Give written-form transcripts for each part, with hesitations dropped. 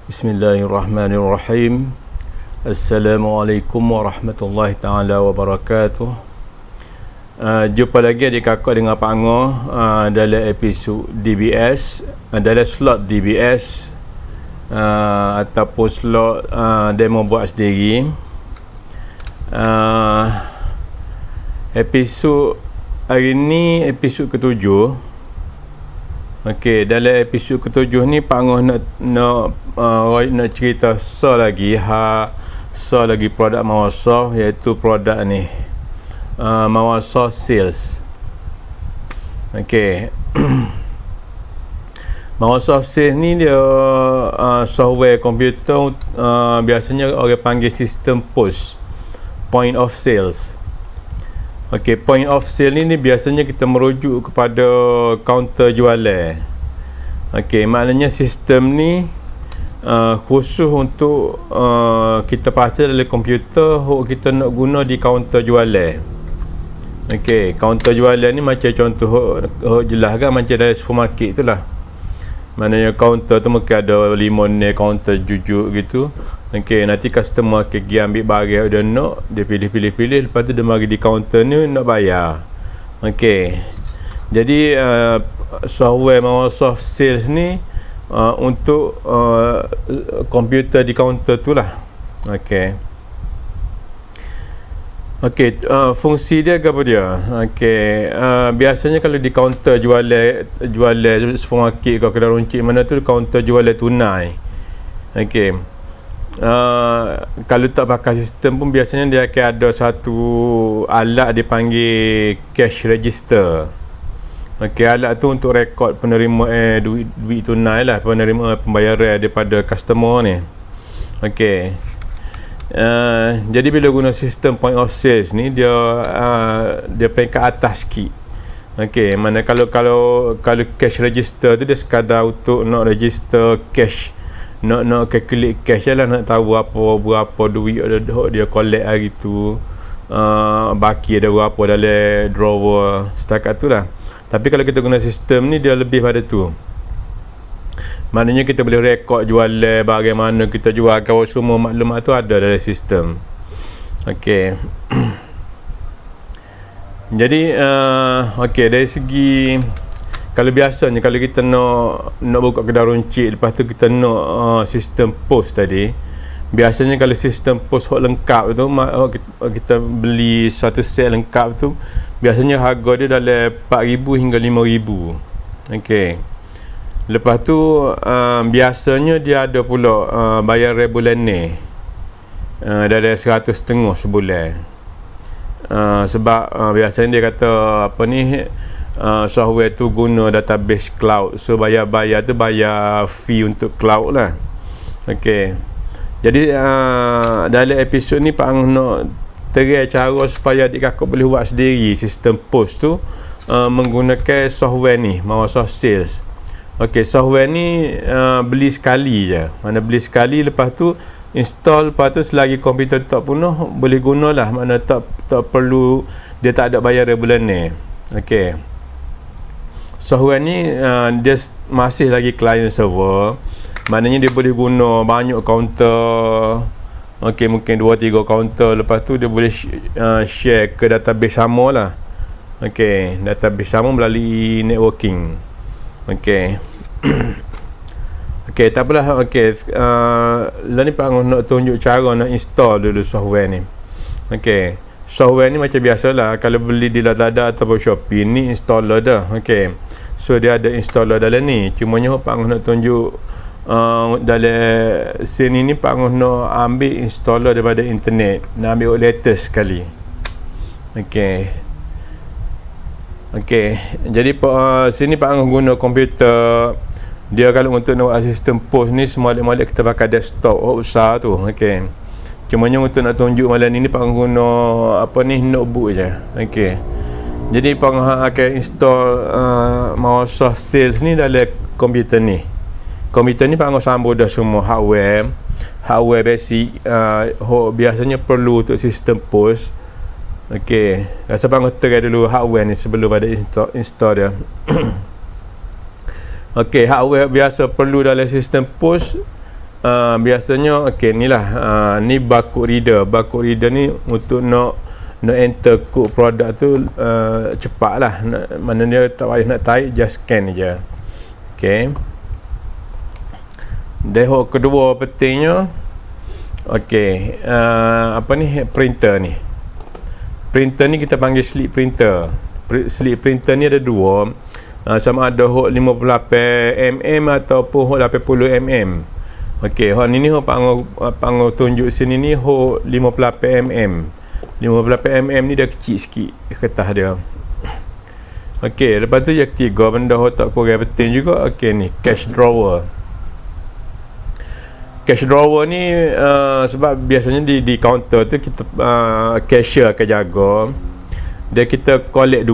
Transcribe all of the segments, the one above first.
Bismillahirrahmanirrahim. Assalamualaikum warahmatullahi taala wabarakatuh. Jumpa lagi adik kakak dengan Pak Angah dalam episod DBS, dalam slot DBS ataupun slot demo buat sendiri. Episod hari ni episod ke-7. Okey, dalam episod ke-7 ni Pak Angah nak cerita lagi produk Microsoft, iaitu produk ni Microsoft Sales. Okey. Microsoft Sales ni dia software komputer, biasanya orang panggil sistem POS, Point of Sales. Okey, point of sale ni biasanya kita merujuk kepada kaunter jualan. Okey, maknanya sistem ni khusus untuk kita pasal dalam komputer kita nak guna di kaunter jualan. Okey, kaunter jualan ni macam contoh jelas kan, macam dalam supermarket tu lah. Maknanya kaunter tu mungkin ada limonnya kaunter jujur gitu. Okey, nanti customer akan pergi ambil barang dia nak, dia pilih, lepas tu dia mari di kaunter ni nak bayar. Okey. Jadi software Microsoft Sales ni untuk komputer di kaunter tu lah. Okey. Okey, fungsi dia apa dia? Okey, biasanya kalau di kaunter jualan supermarket ke kedai runcit mana tu, kaunter jualan tunai. Okey. Kalau tak pakai sistem pun biasanya dia akan ada satu alat dipanggil cash register. Okey, alat tu untuk rekod penerimaan duit tunai lah, penerimaan pembayaran daripada customer ni. Okey. Jadi bila guna sistem point of sales ni, dia peringkat atas sikit. Okey, mana kalau cash register tu dia sekadar untuk nak register cash, nak calculate cash lah, nak tahu berapa duit dia collect hari tu, baki ada berapa dalam drawer, setakat tu lah. Tapi kalau kita guna sistem ni, dia lebih pada tu. Maknanya kita boleh rekod jualan barang mana kita jual, kalau semua maklumat tu ada dalam sistem. Okey. Jadi okey, dari segi kalau biasanya kalau kita nak buka kedai runcit, lepas tu kita nak sistem POS tadi, biasanya kalau sistem POS hok lengkap tu, kita beli satu set lengkap tu, biasanya harga dia dalam 4,000 hingga 5,000. Okey. Lepas tu biasanya dia ada pula bayaran bulan ni dalam 100.5 sebulan. Sebab biasanya dia kata apa ni, software tu guna database cloud, so bayar tu bayar fee untuk cloud lah. Okey. Jadi dalam episod ni Pak Ang nak terai cara supaya adik kakak boleh buat sendiri sistem POS tu menggunakan software ni, Microsoft Sales. Okey, software ni beli sekali je. Mana beli sekali, lepas tu install, lepas tu selagi komputer tak penuh boleh gunalah, mana tak perlu, dia tak ada bayaran bulan ni. Okey. Software ni dia masih lagi client server, maknanya dia boleh guna banyak kaunter. Okey, mungkin 2-3 kaunter, lepas tu dia boleh share ke database sama lah. Okey, database sama melalui networking. Okey. Okey, tak apalah. Okey, lah ni Pak Ang nak tunjuk cara nak install dulu software ni. Okey, software ni macam biasalah, kalau beli di Lazada ataupun Shopee ni installer dah. Okey, so dia ada installer dalam ni. Cumanya Pak Ang nak tunjuk dalam sini ni, Pak Ang nak ambil installer daripada internet, nak ambil latest sekali. Okey. Okey, jadi sini Pak Ang guna komputer. Dia kalau untuk nak buat sistem POS ni, semua-mula kita pakai desktop besar tu. Okey. Cumanya untuk nak tunjuk malam ni Pak Ang guna apa ni, notebook je. Okey. Jadi Pak Ang akan install Microsoft Sales ni dalam komputer ni. Komputer ni Pak Ang sambung dah semua hardware basic biasanya perlu untuk sistem POS. Okey, rasa Pak Ang try dulu hardware ni sebelum pada install dia. Okey, hardware biasa perlu dalam sistem POS biasanya okey ni lah, ni barcode reader ni untuk nak enter kod produk tu cepat lah, mana dia tak payah nak tarik, just scan je. okey, dan kedua pentingnya okey, apa ni, printer ni kita panggil slip printer. Slip printer ni ada dua, sama ada hok 58mm ataupun hok 80mm. okey, hok ni hok panggil tunjuk sini ni hok 58mm. 58mm ni dah kecil sikit kertas dia. okey, lepas tu yang ketiga, benda hok tak kurang penting juga. okey, ni cash drawer. Cash drawer ni sebab biasanya di kaunter tu kita cashier akan jaga, dia kita collect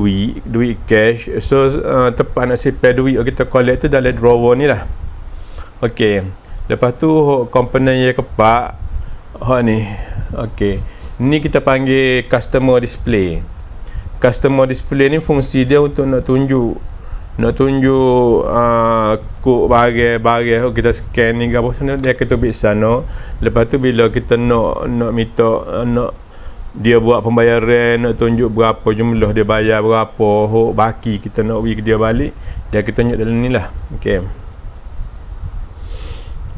duit cash. So tepat nak simpan duit kita collect tu dalam drawer ni lah. okey, lepas tu komponen yang keempat ni. okey, ni kita panggil customer display. Customer display ni fungsi dia untuk nak tunjuk kod barang kita scan ni apa sana, dia akan tubik sana. Lepas tu bila kita nak minta nak dia buat pembayaran, nak tunjuk berapa jumlah dia bayar, berapa baki kita nak bagi dia balik, dia akan tunjuk dalam ni lah.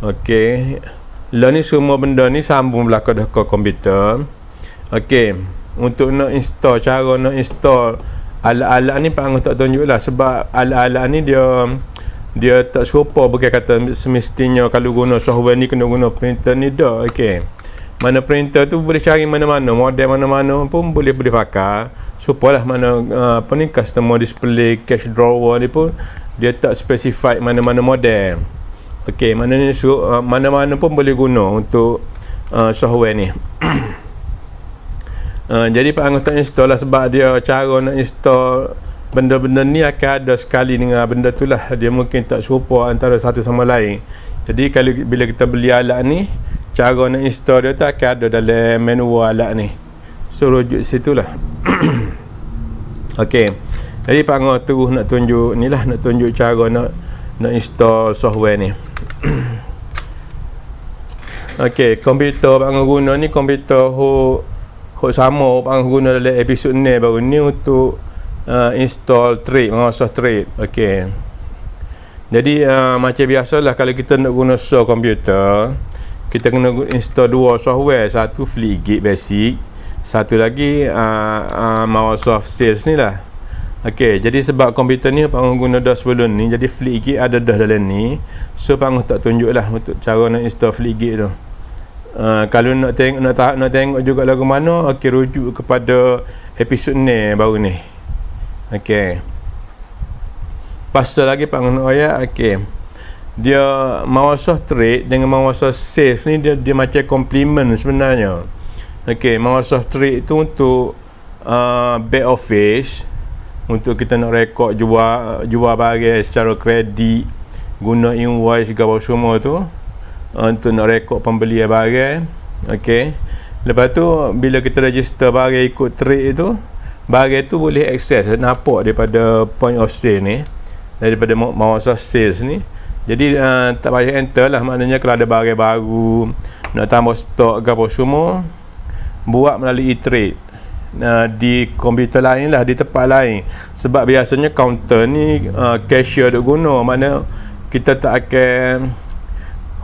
okey, lah ni semua benda ni sambung belakang dah ke komputer. okey, untuk nak install, cara nak install alat-alat ni Pak Angus tak tunjuk lah, sebab alat-alat ni dia tak serupa. Bukan kata semestinya kalau guna software ni kena guna printer ni dah. okey, mana printer tu boleh cari mana-mana, model mana-mana pun boleh pakai. Supalah mana apa ni, customer display cash drawer ni pun dia tak specify mana-mana model. okey, mana-mana pun boleh guna untuk software ni. Jadi Pak Angus tak install lah, sebab dia cara nak install benda-benda ni akan ada sekali dengan benda tu lah, dia mungkin tak serupa antara satu sama lain. Jadi kalau bila kita beli alat ni, cara nak install dia tu akan ada dalam manual alat ni, so rujuk situ lah. okey, jadi Pak Angus terus nak tunjuk ni lah, nak tunjuk cara nak install software ni. okey, komputer Pak Angus guna ni komputer sama Pak Angus guna dalam episod ni baru ni untuk install Trade, Microsoft Trade. okey, jadi macam biasalah kalau kita nak guna software komputer, kita kena install dua software, satu Fleetgate Basic, satu lagi Microsoft Sales ni lah. okey, jadi sebab komputer ni Pak Angus guna dah sebelum ni, jadi Fleetgate ada dah dalam ni, so Pak Angus tak tunjuk lah untuk cara nak install Fleetgate tu. Kalau nak tengok juga lagu mana, okey, rujuk kepada episod ni baru ni. okey, pasal lagi Pak Angus ayat. okey, dia Microsoft Trade dengan Microsoft Sales ni dia macam complement sebenarnya. okey, Microsoft Trade tu untuk back office, untuk kita nak rekod jual barang secara kredit, guna invoice segala semua tu, untuk nak rekod pembelian barang. okey, lepas tu bila kita register barang ikut Trade tu, barang tu boleh akses, nampak daripada point of sale ni, daripada Microsoft Sales ni. Jadi tak payah enter lah, maknanya kalau ada barang baru, nak tambah stok ke apa semua, buat melalui Trade di komputer lain lah, di tempat lain. Sebab biasanya kaunter ni cashier duk guna, mana kita tak akan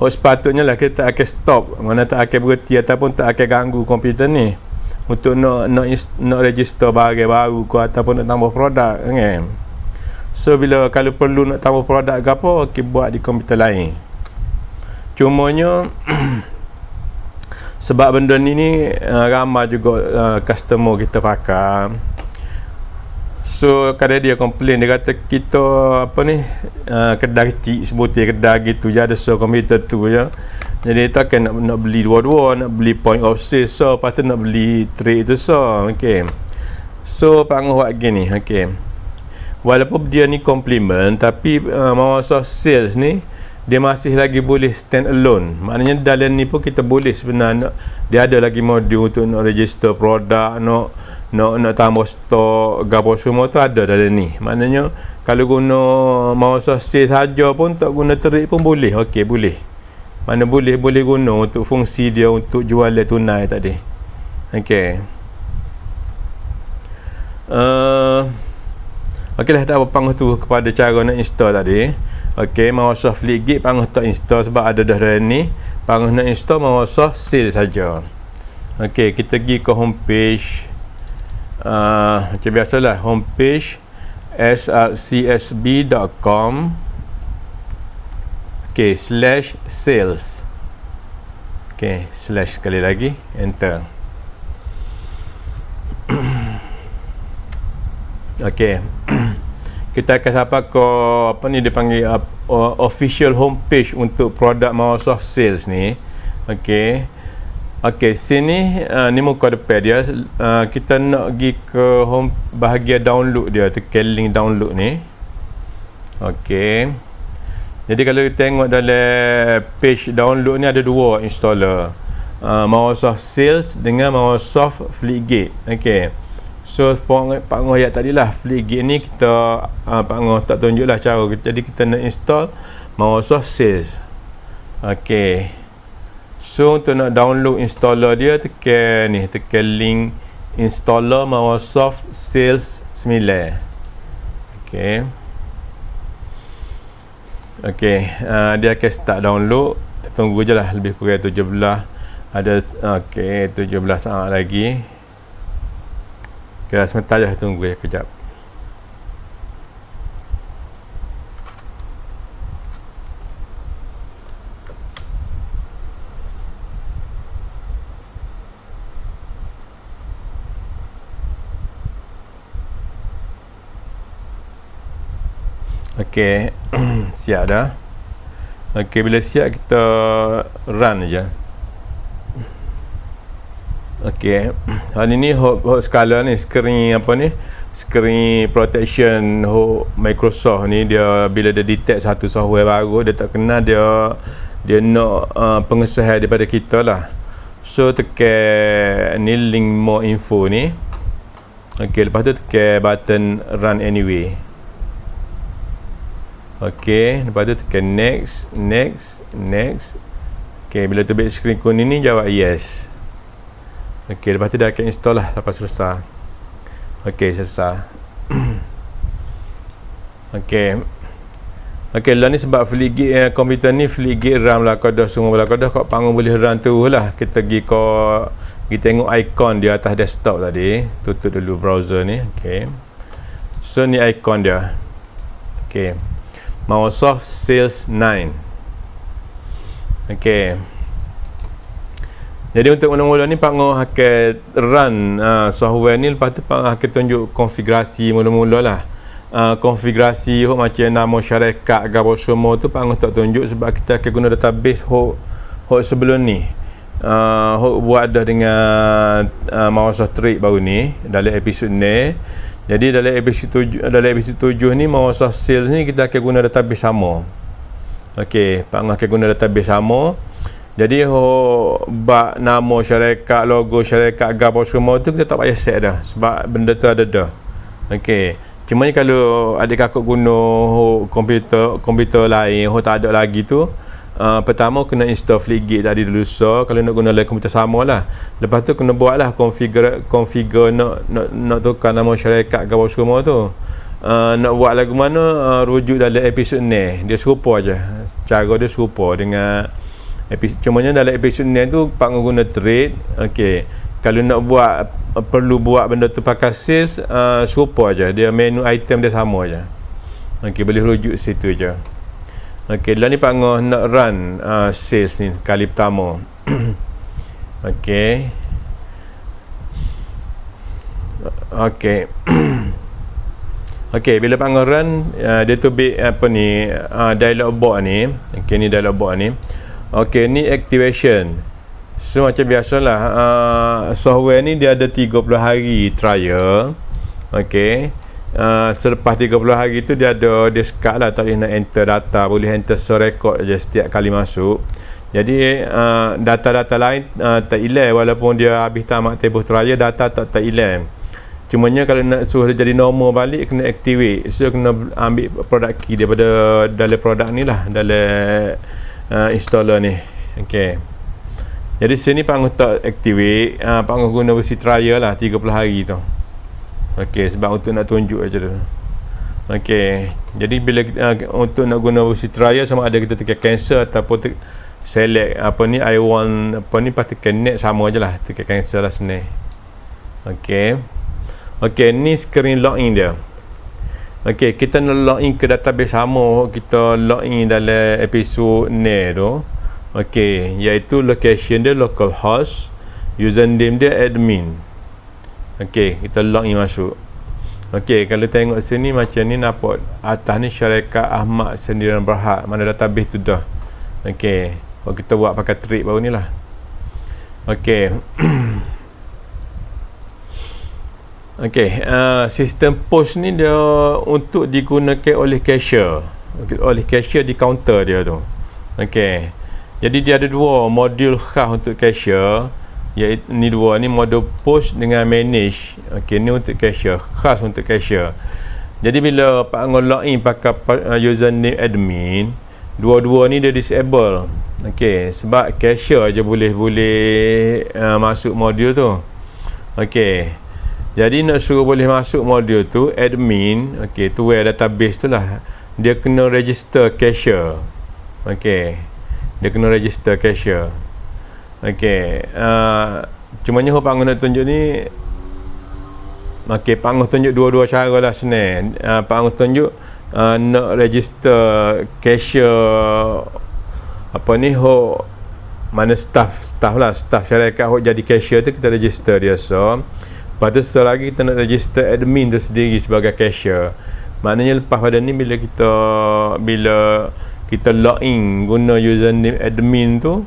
sepatutnya lah kita tak akan stop, mana tak akan berhenti ataupun tak akan ganggu komputer ni untuk nak register barang baru ke ataupun nak tambah produk kan. So bila kalau perlu nak tambah produk ke apa, okey, buat di komputer lain. Cumanya sebab benda ni ramai juga customer kita pakai, so kadang dia komplain, dia kata kita apa ni, kedai kecil sebutir kedai gitu je, ada so komputer tu je, jadi takkan nak beli dua-dua, nak beli point of sale so, lepas tu nak beli Trade tu so. okey, so Pak Angus buat gini. okey, walaupun dia ni complement, tapi Microsoft Sales ni dia masih lagi boleh stand alone. Maknanya dalam ni pun kita boleh sebenarnya, dia ada lagi modul untuk nak register produk, nak tambah stok gapo semua tu ada dalam ni. Maknanya kalau guna Microsoft Sales saja pun, tak guna Trade pun boleh. okey, boleh. mana boleh guna untuk fungsi dia untuk jualan tunai tadi. Okey. Okeylah, tak apa panggah tu kepada cara nak install tadi. Okey, Microsoft Fleetgate panggah tak install sebab ada dah ni. Panggah nak install Microsoft Sales saja. Okey, kita pergi ke homepage. Macam biasalah, homepage srcsb.com /sales. Slash sekali lagi, enter. Kita akan sampai ke apa ni dia panggil official homepage untuk produk Microsoft Sales ni. Sini ni muka depan dia. Kita nak pergi ke home bahagian download dia, tekan link download ni. Jadi kalau kita tengok dalam page download ni ada dua installer, Microsoft Sales dengan Microsoft Fleetgate. So Pak Ngoh ayat tadi lah, Fleetgate ni kita Pak Ngoh tak tunjuk lah cara. Jadi kita nak install Microsoft Sales. So untuk nak download installer dia, tekan link installer Microsoft Sales 9. Dia akan start download. Kita tunggu je lah, lebih kurang 17 ada 17 saat lagi. Sebentar je, tunggu je kejap. Siap dah. Bila siap kita run je. Hari ni hot skala ni, screen apa ni, screen protection Microsoft ni, dia bila dia detect satu software baru, dia tak kenal, dia nak pengesahan daripada kita lah. So tekan ni link more info ni. Lepas tu tekan button run anyway. Lepas tu tekan next. Bila tu screen kuning ni, jawab yes. Lepas tu dah akan install lah sampai selesai. Selesai. Lah ni sebab Fleetgate komputer ni Fleetgate RAM lah kodah semua lah kodah, kau panggil boleh run tu lah. Kita pergi tengok ikon di atas desktop tadi. Tutup dulu browser ni. So ni ikon dia. Microsoft Sales 9. Jadi untuk mula-mula ni Pak Ngoh akan run software ni. Lepas tu Pak Ngoh akan tunjuk konfigurasi mula-mula lah. Konfigurasi macam nama syarikat ke apa semua tu Pak Ngoh tak tunjuk sebab kita akan guna database sebelum ni. Buat dah dengan Microsoft Trade baru ni dalam episod ni. Jadi dalam episod 7 ni Microsoft Sales ni kita akan guna database sama. Pak Ngoh akan guna database sama. Jadi bak nama syarikat, logo syarikat, apa semua tu kita tak payah set dah sebab benda tu ada dah. Cuma kalau adik kakak guna komputer lain tak ada lagi tu, pertama kena install Fleetgate tadi dulu. So kalau nak guna komputer sama lah. Lepas tu kena buat lah configure nak tukar nama syarikat ke apa semua tu. Nak buat lagu mana, rujuk dalam episod ni. Dia serupa aja. Cara dia serupa dengan cumanya dalam episod ni tu Pak Ngoh guna Trade. Kalau nak perlu buat benda tu pakai Sales, serupa aja. Dia menu item dia sama aja. Boleh rujuk situ je. Lah ni Pak Ngoh nak run Sales ni kali pertama. Bila Pak Ngoh run, dia tu apa ni, dialog box ni. Ni dialog box ni. Ni activation. So macam biasalah, software ni dia ada 30 hari trial. Selepas 30 hari tu dia sekat lah, tak boleh nak enter data, boleh enter record je setiap kali masuk. Jadi data-data lain tak hilang walaupun dia habis tamat tempoh trial, data tak hilang. Cumanya kalau nak suruh dia jadi normal balik, kena activate. So kena ambil product key daripada dalam produk ni lah, dalam installer ni. Okey. Jadi sini Pak Angus tak activate, Pak Angus guna versi trial lah 30 hari tu. Okey, sebab untuk nak tunjuk aja tu. Okey. Jadi bila untuk nak guna versi trial, sama ada kita tekan cancel ataupun select apa ni I want apa ni, lepas tekan next, sama ajalah, tekan cancel lah sini. Okey. Okey, ni screen login dia. Okey, kita nak login ke database sama kita login dalam episod ni tu. Okey, iaitu location dia localhost, username dia admin. Okey, kita login masuk. Okey, kalau tengok sini macam ni, nampak atas ni syarikat Ahmad Sendirian Berhad, mana database tu dah. Okey, kalau kita buat pakai trick baru ni lah. Okey. Okey, sistem post ni dia untuk digunakan oleh cashier. Oleh cashier di kaunter dia tu. Okey. Jadi dia ada dua modul khas untuk cashier, iaitu ni dua ni, modul post dengan manage. Okey, ni untuk cashier, khas untuk cashier. Jadi bila Pak Angus login pakai username admin, dua-dua ni dia disable. Okey, sebab cashier je boleh masuk modul tu. Okey. Jadi nak suruh boleh masuk modul tu, admin, okey, tu database tu lah, dia kena register cashier. Okey, dia kena register cashier. Okey, cumanya Pak Angus nak tunjuk ni. Okey, Pak Angus tunjuk dua-dua cara lah senang. Pak Angus tunjuk nak register cashier apa ni, mana staff syarikat jadi cashier tu, kita register dia. So lepas tu selagi kita nak register admin tu sendiri sebagai cashier. Maknanya lepas pada ni, bila kita login guna username admin tu,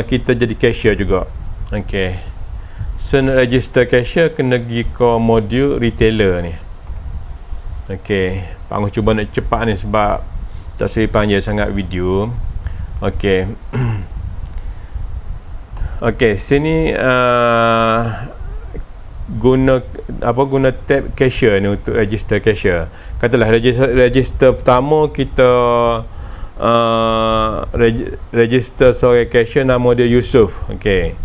kita jadi cashier juga. Okey. So nak register cashier, kena pergi ke modul retailer ni. Okey, Pak Angus cuba nak cepat ni sebab tak seri panjang sangat video. Okey. Okey, sini guna tab cashier ni untuk register cashier. Katalah register pertama kita register seorang cashier, nama dia Yusuf. Okey.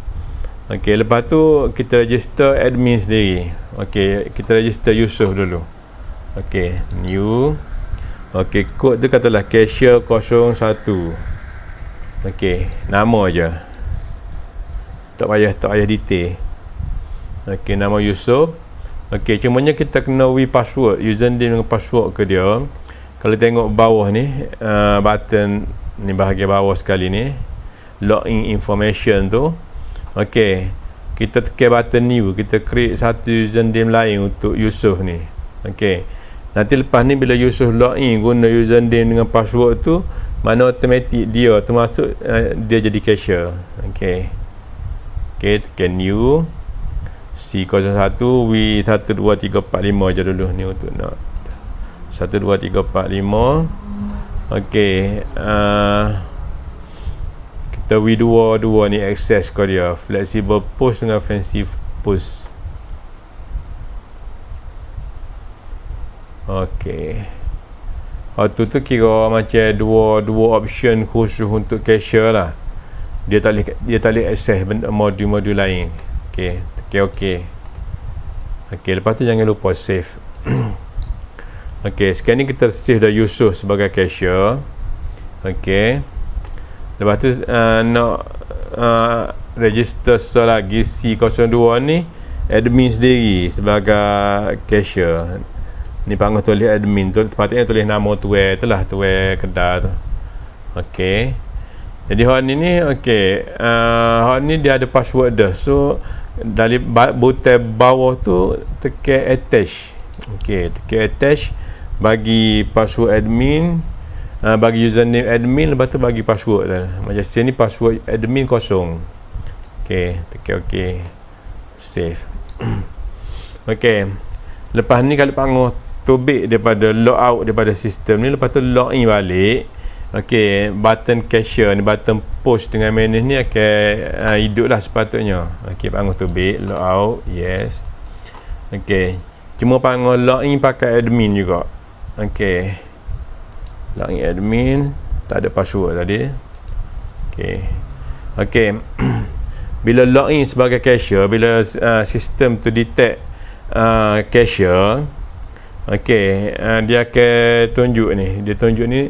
Okey, lepas tu kita register admin sendiri. Okey, kita register Yusuf dulu. Okey, new. Okey, kod tu katalah cashier 01. Okey, nama aja. Tak payah detail. Okey, nama Yusuf. Okey, cumanya kita kena password, username dengan password ke dia. Kalau tengok bawah ni, button ni bahagian bawah sekali ni, login information tu. Okey, kita tekan button new, kita create satu username lain untuk Yusuf ni. Okey, nanti lepas ni bila Yusuf login guna username dengan password tu, mana automatik dia termasuk dia jadi cashier. Okey. Okey, tekan new. C01 W12345 je dulu ni untuk nak 12345. Okey, kita W22 ni access ke dia, flexible post dengan fancy post. Okey, tu kira macam dua option khusus untuk cashier lah. Dia tak boleh access modul-modul lain. Okey, okey. Okey, lepas tu jangan lupa save. Okey, sekarang ni kita save dah Yusuf sebagai cashier. Okey. Lepas tu nak register selagi C02 ni admin sendiri sebagai cashier. Ni Pak Angus tulis admin tu, sepatutnya tulis nama tuai tu lah, tuai kedai tu. Okey. Jadi hal ni okey, hal ni dia ada password dah. So dari butang bawah tu tekan attach. Okey, tekan attach, bagi password admin, bagi username admin, lepas tu bagi password dah. Macam sini password admin kosong. Okey, tekan okey. Save. Okey. Lepas ni kalau Pak Angus tobik daripada log out daripada sistem ni, lepas tu login balik. Okey, button cashier ni, button post dengan manage ni akan hiduplah sepatutnya. Okey, Pak Angus tobik, log out, yes. Okey, cuma Pak Angus login pakai admin juga. Okey, login admin, tak ada password tadi. Okey, Okey. Bila login sebagai cashier, bila sistem tu detect cashier, okey, dia akan tunjuk ni. Dia tunjuk ni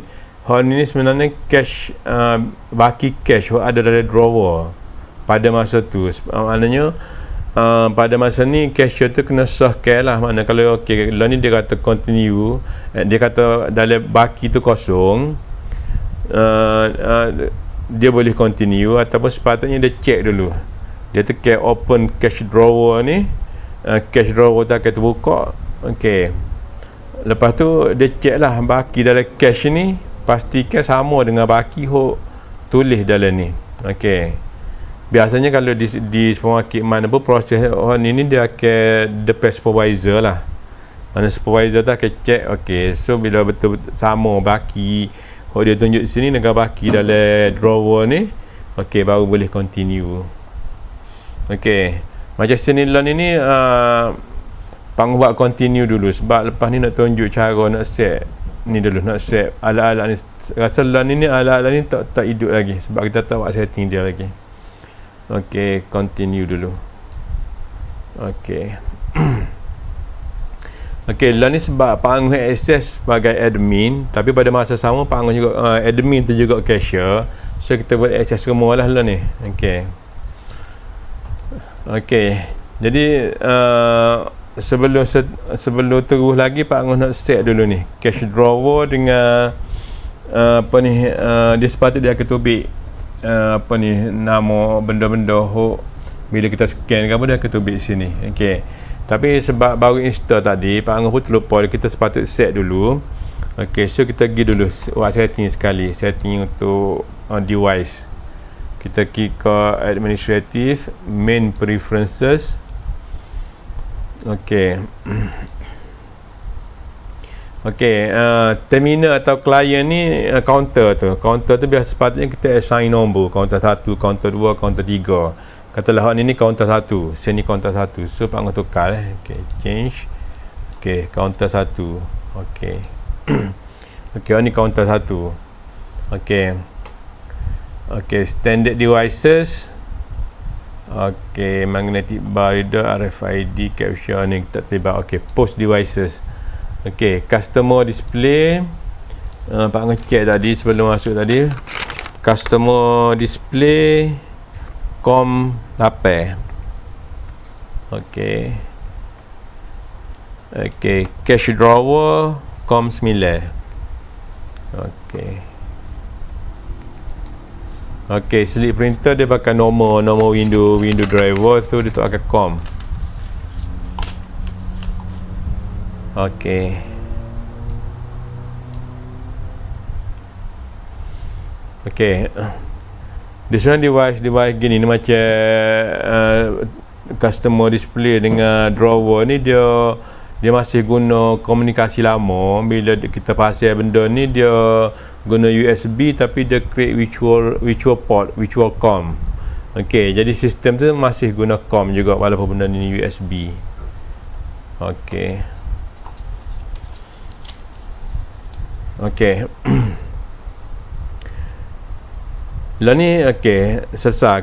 ni sebenarnya cash, baki cash ada dalam drawer pada masa tu. Maknanya pada masa ni cashier tu kena sahkan lah. Maknanya kalau okey, lah ni dia kata continue, dia kata dalam baki tu kosong, dia boleh continue, ataupun sepatutnya dia check dulu. Dia tekan open cash drawer ni, cash drawer tu akan terbuka. okey, lepas tu dia check lah baki dalam cash ni, pastikan sama dengan baki hok tulis dalam ni. okey, biasanya kalau di supermarket mana pun proses ni dia akan depan supervisor lah. Mana supervisor tu akan check. okey, so bila betul-betul sama baki hok dia tunjuk sini dengan baki dalam drawer ni, okey, baru boleh continue. okey, macam sini lah ni pang buat continue dulu, sebab lepas ni nak tunjuk cara nak set ni dulu, nak set alat-alat ni. Rasa lah ni alat-alat ni tak hidup lagi sebab kita tak buat setting dia lagi. okey, continue dulu. okey. okey, lah ni sebab Pak Angus akses sebagai admin, tapi pada masa sama Pak Angus juga admin tu juga cashier, so kita boleh akses semua lah ni. okey. okey, jadi sebelum terus lagi Pak Angus nak set dulu ni cash drawer dengan dia sepatutnya dia akan tubik nama benda-benda hok bila kita scan ke apa, dia akan tubik sini. okey, tapi sebab baru install tadi, Pak Angus pun terlupa, kita sepatut set dulu. okey, so kita pergi dulu buat setting sekali, setting untuk device. Kita klik ke administrative, main preferences. okey. okey, terminal atau client ni counter tu biasa sepatutnya kita assign nombor, counter 1, counter 2, counter 3. Katalah ni counter 1, sini counter 1, so Pak Angus tukar. okey, change. okey, counter 1. okey. okey, ni counter 1. okey. okey, standard devices. okey, magnetic bar reader, RFID, capture ni tak terlibat. okey, post devices. okey, customer display. Pak Angus check tadi sebelum masuk tadi, customer display com 8. okey. okey, cash drawer com 9. okey. okey, slip printer dia pakai nombor window driver tu, dia tu akan com. okey. okey, di sana device gini ni macam customer display dengan drawer ni, dia masih guna komunikasi lama. Bila kita pasal benda ni, dia guna USB tapi dia create virtual port, virtual com. okey, jadi sistem tu masih guna com juga walaupun benda ni USB. okey. okey. Lah ni okey, selesai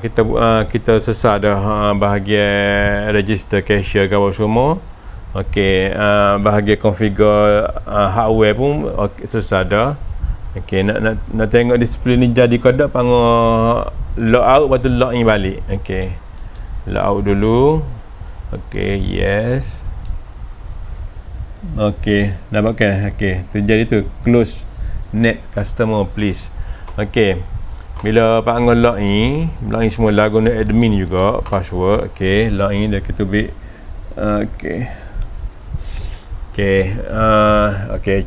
kita selesai dah bahagian register cashier ke apa semua. okey, bahagian configure hardware pun selesai dah. okey, nak tengok display ni jadi ke tak, panggil log out lepas tu log in balik. okey, log out dulu. okey, yes. okey, dapatkan. okey, terjadi tu close net customer please. okey, bila Pak Angus log in semula guna admin juga password. okey, log in dah kita tubik. okey. okey, okey,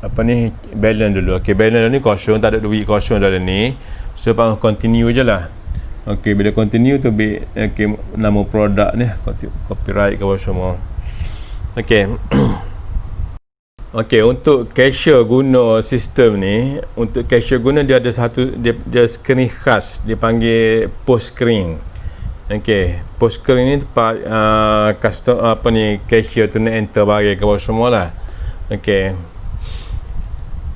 apa ni, balance dulu. okey, balance ni kosong, tak ada duit kosong dalam ni, so Pak Angus continue je lah. okey, bila continue tubik nama produk ni, copyright ke apa semua. okey. okey, untuk cashier guna sistem ni, dia ada satu dia screen khas, dia panggil post screen. okey, post screen ni tempat cashier tu nak enter barang ke apa semua lah. okey,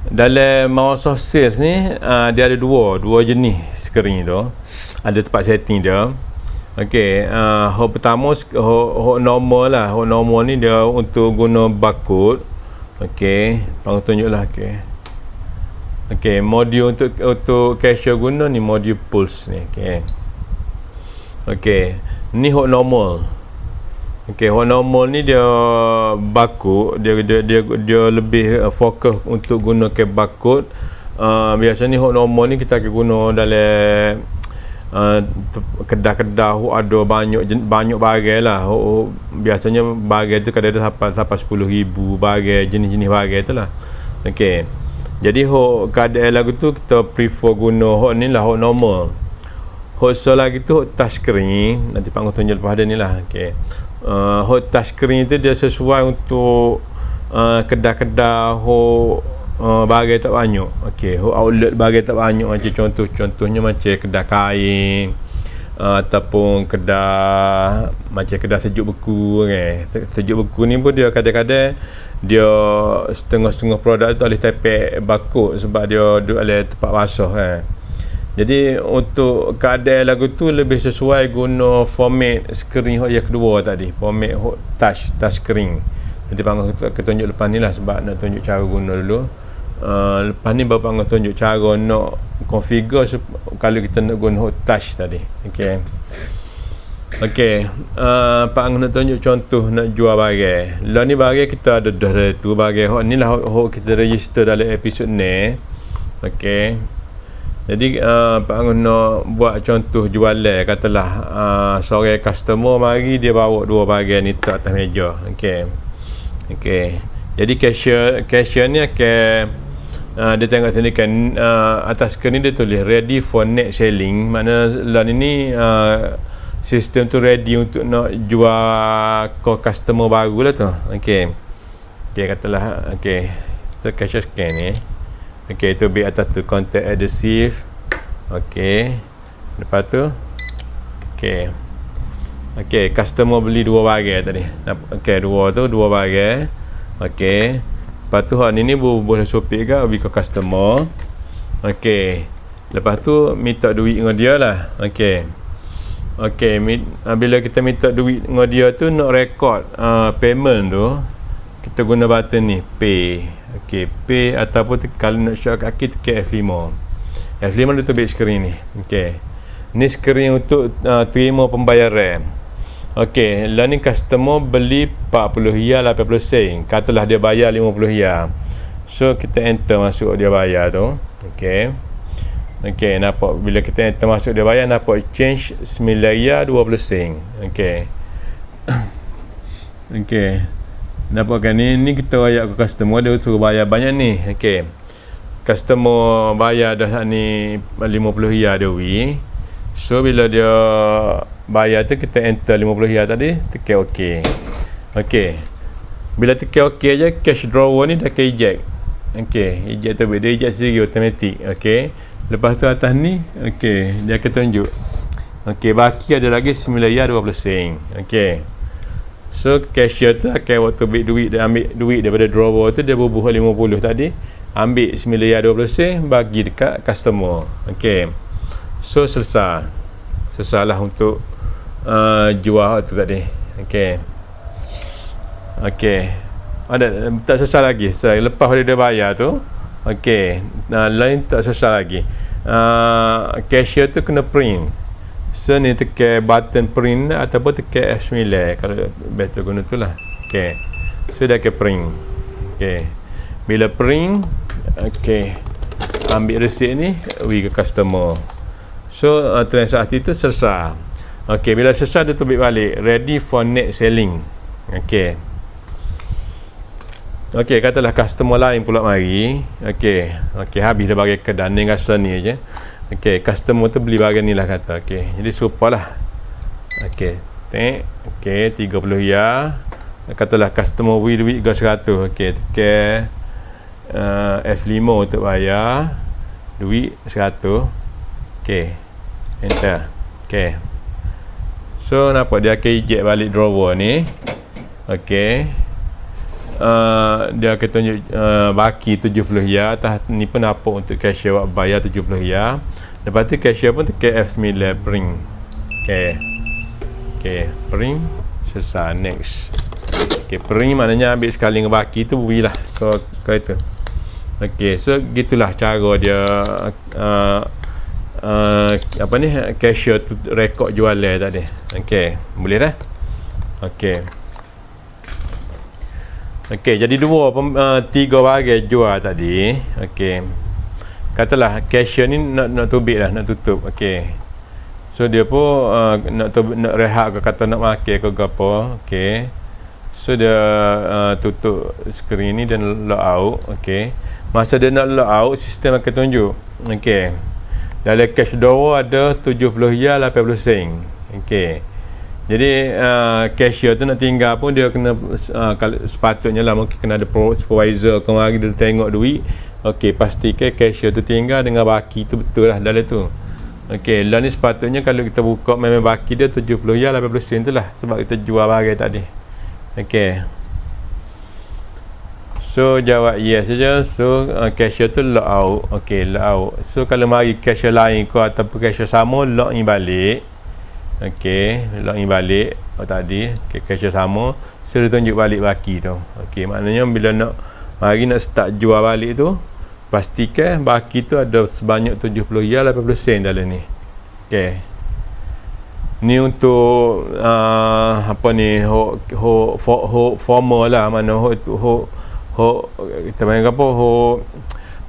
dalam Microsoft Sales ni dia ada dua jenis screen tu. ada tempat setting dia. Okey, hok pertama hok normal lah. Hok normal ni dia untuk guna barcode. Okey, bang tunjuklah. Okey, modul untuk cashier guna ni modul pulse ni. Okey, ni hok normal. Okey, hok normal ni dia barcode, dia lebih fokus untuk guna ke barcode. Biasanya hok normal ni kita akan guna dalam kedah-kedah ada banyak bagai lah. Biasanya bagai tu kadang-kadang sampai 10,000 bagai, jenis-jenis bagai tu lah. Okey, jadi hok keadaan lagu tu kita prefer guna hok ni lah, hok normal. Hok lagi tu hok touchscreen, nanti Pak tunjuk lepas ada ni lah. Okey, hok touchscreen tu dia sesuai untuk kedah-kedah hok bagai tak banyak. Okey, outlet bagai tak banyak, macam contohnya macam kedai kain, ataupun kedai sejuk beku. Sejuk beku ni pun dia kadang-kadang dia setengah-setengah produk tu boleh tapek barcode sebab dia duduk dalam tempat basah Jadi untuk keadaan lagu tu lebih sesuai guna format skrin yang kedua tadi, format touch screen. Nanti Pak kita tunjuk lepas ni lah, sebab nak tunjuk cara guna dulu. Lepas ni bapak nak tunjuk cara nak configure kalau kita nak guna touch tadi. Okey, Pak nak tunjuk contoh nak jual barang. Lah ni barang kita ada dah tu barang hok ni lah hok kita register dalam episod ni. Okey, jadi Pak nak buat contoh jualan, katalah seorang customer mari dia bawa dua barang ni tak atas meja. Okey, jadi cashier ni akan dia tengok sini kan, atas skrin ni dia tulis ready for next selling. Makna lah ni sistem tu ready untuk nak jual ke customer baru lah tu. Okey, katalah so cashier scan ni. Okey, tu bit atas tu contact adhesive. Okey, lepas tu okey, customer beli dua barang tadi. Okey, dua barang. Okey, lepas tu hak ni boleh sopik ke bagi ke customer. Okey, lepas tu minta duit dengan dia lah. Okey, bila kita minta duit dengan dia tu, nak record payment tu, kita guna button ni pay. Okey, pay, ataupun kalau nak shortcut kita tekan F5 dia terbit skrin ni. Okey, ni skrin untuk terima pembayaran. Okey, lah ni customer beli 40 riyal 80 sen. Katalah dia bayar 50 riyal. So kita enter masuk dia bayar tu. Okey, nampak bila kita enter masuk dia bayar, nampak change 9 riyal 20 sen. Okey, nampak kan ni kita bayar ke customer, dia suruh bayar banyak ni. Okey, customer bayar dah ni 50 riyal duit. So bila dia bayar tu, kita enter 50 riyal tadi, tekan OK. Bila tekan OK je, cash drawer ni dah eject. Eject tu dia eject sendiri automatik. Lepas tu atas ni dia akan tunjuk. Baki ada lagi 9 riyal 20 sen. So cashier tu akan waktu ambil duit daripada drawer tu, dia bubuh 50 tadi, ambil 9 riyal 20 sen, bagi dekat customer. So selesai lah untuk jual tu tadi. Ada tak selesai lagi. Lepas dia bayar tu, lain tak selesai lagi. Cashier tu kena print. So ni tekan button print ataupun tekan F9 kalau best guna tu lah. So dia akan print. Bila print, ambil resit ni, bagi ke customer. So transaksi tu selesai. Bila selesai, dia terbit balik ready for next selling. Katalah customer lain pula mari. Habis dah bagi kedai ni rasa ni je. Customer tu beli barang ni lah kata. Jadi serupalah. 30 riyal. Katalah customer beri duit ke 100. Tekan F5 untuk bayar duit 100. Enter. So nampak dia akan eject balik drawer ni. dia akan tunjuk baki 70 ya, atas ni pun apa untuk cashier buat bayar 70 ya. Lepas tu cashier pun tekan F9 print. Okey, print selesai. Next. Okey, print maknanya ambil sekali dengan baki tu berilah kau itu. Okey, so gitulah cara dia apa ni, cashier tu rekod jualan tadi. Okey, boleh dah. Okey, jadi tiga bahagian jual tadi. Okey, katalah cashier ni nak tubik dah, nak tutup. Okey, so dia pun nak rehat ke, kata nak makan ke apa. Okey, so dia tutup skrin ni dan log out. Okey, masa dia nak log out, sistem akan tunjuk. Okey, dalam cash drawer ada 70 ya 80 sen. Okey, jadi cashier tu nak tinggal pun dia kena kalau sepatutnya lah mungkin kena ada supervisor kemari dia tengok duit. Okey, pastikan cashier tu tinggal dengan baki tu betul lah dalam tu. Okey, lah ni sepatutnya kalau kita buka memang baki dia 70 ya 80 sen tu lah, sebab kita jual barang tadi. Okey, so jawab yes saja. So cashier tu log out. Okey, log out. So kalau mari cashier lain ke ataupun cashier sama, log in balik. Okey, log in balik tadi. Okey, cashier sama, so dia tunjuk balik baki tu. Okey, maknanya bila mari nak start jual balik tu, pastikan baki tu ada sebanyak 70 ya 80 sen dalam ni. Okey, ni untuk apa ni, formal lah, mana kita panggil apa,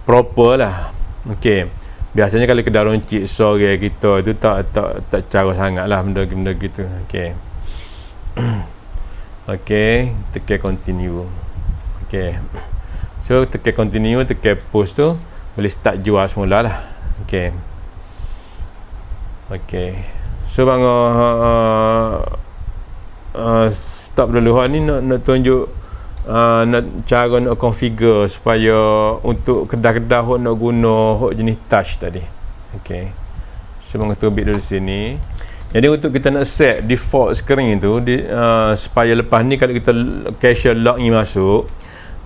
proper lah. Okey, biasanya kalau kedai roncik sore kita tu tak cara sangat lah benda gitu. Okey. Okey, tekan continue. Okey, so tekan continue, tekan post tu boleh start jual semula lah. Okey. Okey, so bang stop dulu. Ni nak tunjuk nak cara nak configure supaya untuk kedai-kedai nak guna jenis touch tadi. Okey, so bang tubik dulu sini. Jadi untuk kita nak set default screen tu supaya lepas ni kalau kita cashier login masuk,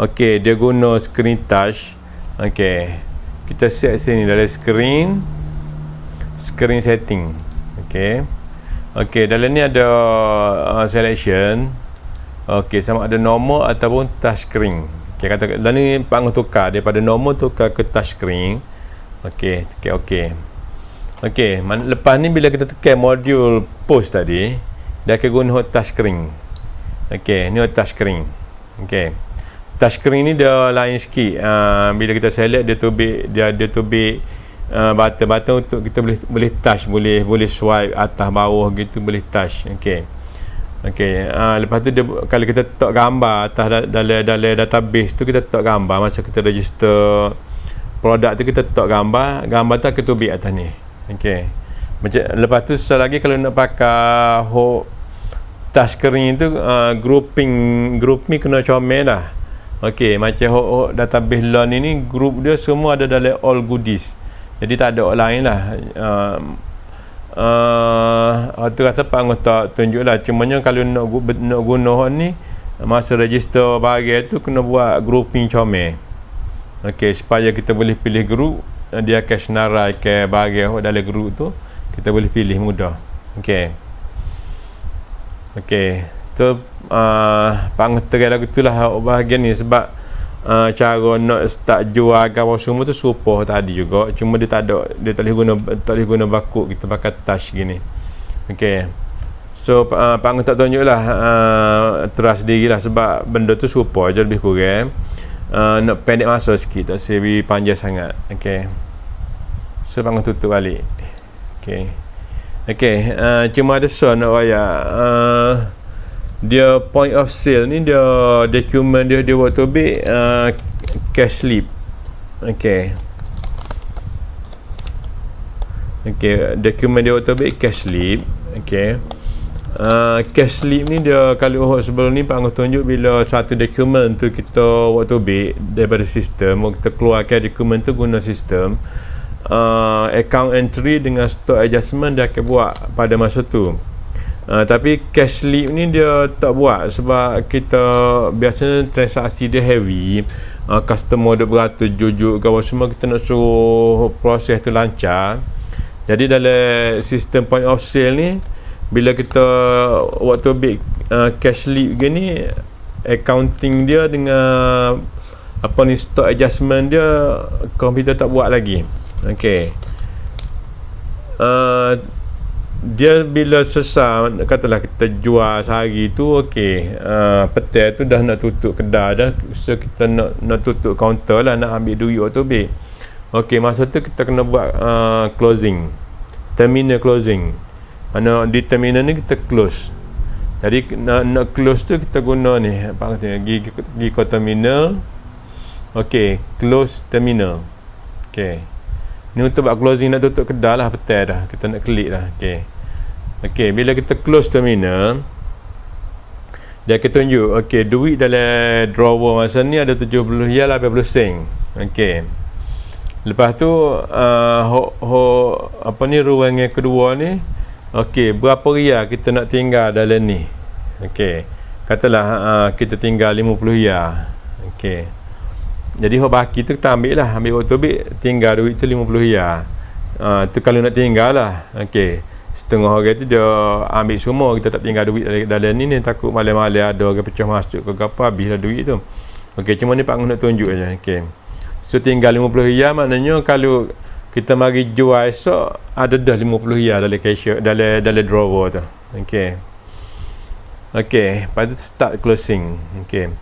okey, dia guna screen touch. Okey, kita set sini dalam screen setting. Okey, dalam ni ada selection. Okey, sama ada normal ataupun touch screen. Okey, kata dalam ni pang tukar daripada normal tukar ke touch screen. Okey, tekan okey. Okey, lepas ni bila kita tekan modul post tadi, dia akan guna touch screen. Okey, ni touch screen. Okey, touch screen ni dia lain sikit. Bila kita select, dia ada tubik button untuk kita boleh touch, boleh swipe atas bawah gitu, boleh touch. Okey. Lepas tu dia, kalau kita letak gambar atas dalam database tu, kita letak gambar masa kita register produk tu, kita letak gambar tu akan tubik atas ni. Okey, macam lepas tu sekali lagi kalau nak pakai touch screen tu, grouping kena comel lah. Okey, macam database learn ni group dia semua ada dalam all goodies, jadi tak ada lain lah. Tu rasa Pak Anggota tunjuk lah. Cumanya kalau nak guna ni, masa register barang tu kena buat grouping comel. Okey, supaya kita boleh pilih group, dia akan senarai ke barang dalam group tu, kita boleh pilih mudah. Okey, so Pak Anggota lagu tu lah bahagian ni, sebab cara nak start jual gambar semua tu serupa tadi juga, cuma dia tak boleh guna bakut, kita pakai touch gini. Okey, so Pak Anggota tunjuk lah terus sendiri lah, sebab benda tu serupa je, lebih kurang. Nak pendek masa sikit, tak sebi panjang sangat. Okey, so Pak Anggota tutup balik. Okey, cuma ada soal nak raya. Dia point of sale ni, dia dokumen dia buat tubik cash slip. Okey, dokumen dia buat tubik cash slip. Okey, cash slip ni dia kalau sebelum ni Pak Anggota tunjuk, bila satu dokumen tu kita buat tubik daripada sistem, kita keluarkan dokumen tu guna sistem, account entry dengan stock adjustment dia akan buat pada masa tu. Tapi cash slip ni dia tak buat sebab kita biasanya transaksi dia heavy. Customer dia beratus jujuk kalau semua kita nak suruh proses tu lancar. Jadi dalam sistem point of sale ni, bila kita waktu ambil cash slip gini, accounting dia dengan apa ni stock adjustment dia komputer tak buat lagi. Okey. Dia bila selesai, katalah kita jual sehari tu, okey, petang tu dah nak tutup kedai dah, so kita nak tutup kaunter lah, nak ambil duit waktu ambil. Okey, masa tu kita kena buat closing, terminal closing. Mana di terminal ni kita close. Jadi nak close tu kita guna ni apa kata, pergi ke terminal. Okey, close terminal. Okey, ni untuk buat closing, nak tutup kedai lah, petang dah, kita nak klik dah. Okey, bila kita close terminal, dia akan tunjuk, okey, duit dalam drawer masa ni ada 70 riyal 80 sen. Okey, lepas tu apa ni, ruangan kedua ni, okey, berapa riyal kita nak tinggal dalam ni. Okey, katalah kita tinggal 50 riyal. Okey, jadi hok baki tu kita ambil lah, ambil waktu ambil, tinggal duit tu 50 riyal. Tu kalau nak tinggal lah. Okey, setengah orang tu dia ambil semua, kita tak tinggal duit dalam ni, takut malam-malam ada orang pecah masuk ke apa, habislah duit tu. Okey, cuma ni Pak Ngah nak tunjuk aja. Okey, so tinggal 50 riyal, maknanya kalau kita mari jual esok ada dah 50 riyal dalam cashier, dalam drawer tu. Okey. Okey, pada start closing. Okey,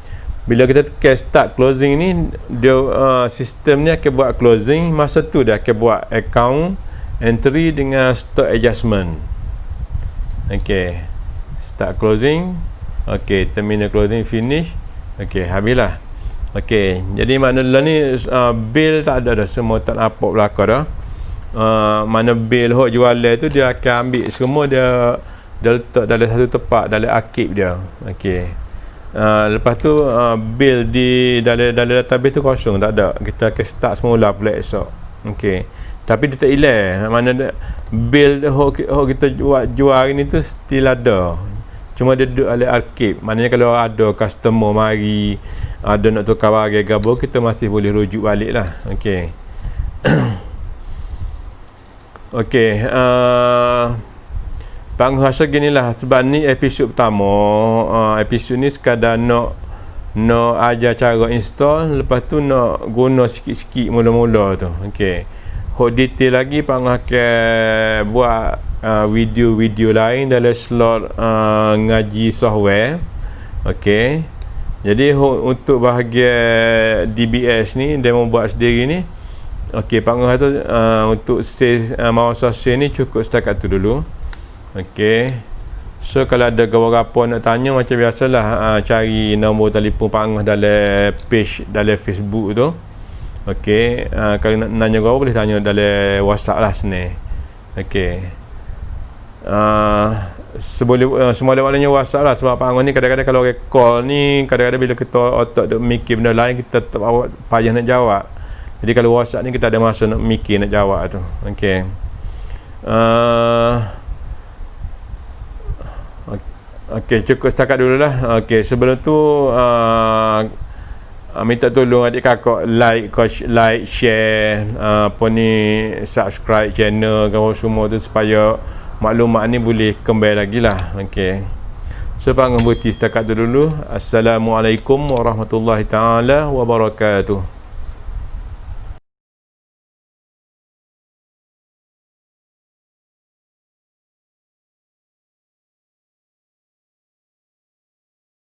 bila kita tekan start closing ni, dia sistem ni akan buat closing, masa tu dia akan buat account entry dengan stock adjustment. Okey, start closing. Okey, terminal closing, finish. Okey, habislah. Okey, jadi maknanya ni bill tak ada dah, semua tak nampak belakang dah. Mana bill hok jualan tu dia akan ambil semua, dia letak dalam satu tempat dalam arkib dia. Okey. Lepas tu bill di dalam database tu kosong, tak ada. Kita akan start semula pula esok. Okey. Tapi dia tak hilang. Mana bill hok kita jual hari ni tu still ada. Cuma dia duduk dalam arkib. Maknanya kalau ada customer mari, ada nak tukar barang gabung, kita masih boleh rujuk balik lah. Okey. Okey, Pak Ngah rasa gini lah, sebab ni episod pertama. Episod ni sekadar nak ajar cara install, lepas tu nak guna sikit-sikit mula-mula tu. Okey, hok detail lagi Pak Ngah akan buat video-video lain dalam slot ngaji software. Okey, jadi untuk bahagian DBS ni, demo buat sendiri ni, okey, Pak Ngah tu untuk sales, masa sales ni cukup setakat tu dulu. Okey, so kalau ada apa nak tanya, macam biasalah, cari nombor telefon Pak Ngah dalam page dalam Facebook tu. Okey, kalau nak nanya apa, boleh tanya dalam WhatsApp lah sini. Okey, semua maknanya WhatsApp lah, sebab Pak Ngah ni kadang-kadang kalau orang call ni, kadang-kadang bila kita otak duk mikir benda lain, kita tak payah nak jawab. Jadi kalau WhatsApp ni kita ada masa nak mikir, nak jawab tu. Okey. Okey, cukup setakat dululah. Okey, sebelum tu minta tolong adik kakak like, share, apa ni, subscribe channel kau semua tu, supaya maklumat ni boleh kembali lagi lah. Okey. So Pak Ngah berhenti setakat tu dulu. Assalamualaikum warahmatullahi taala wabarakatuh.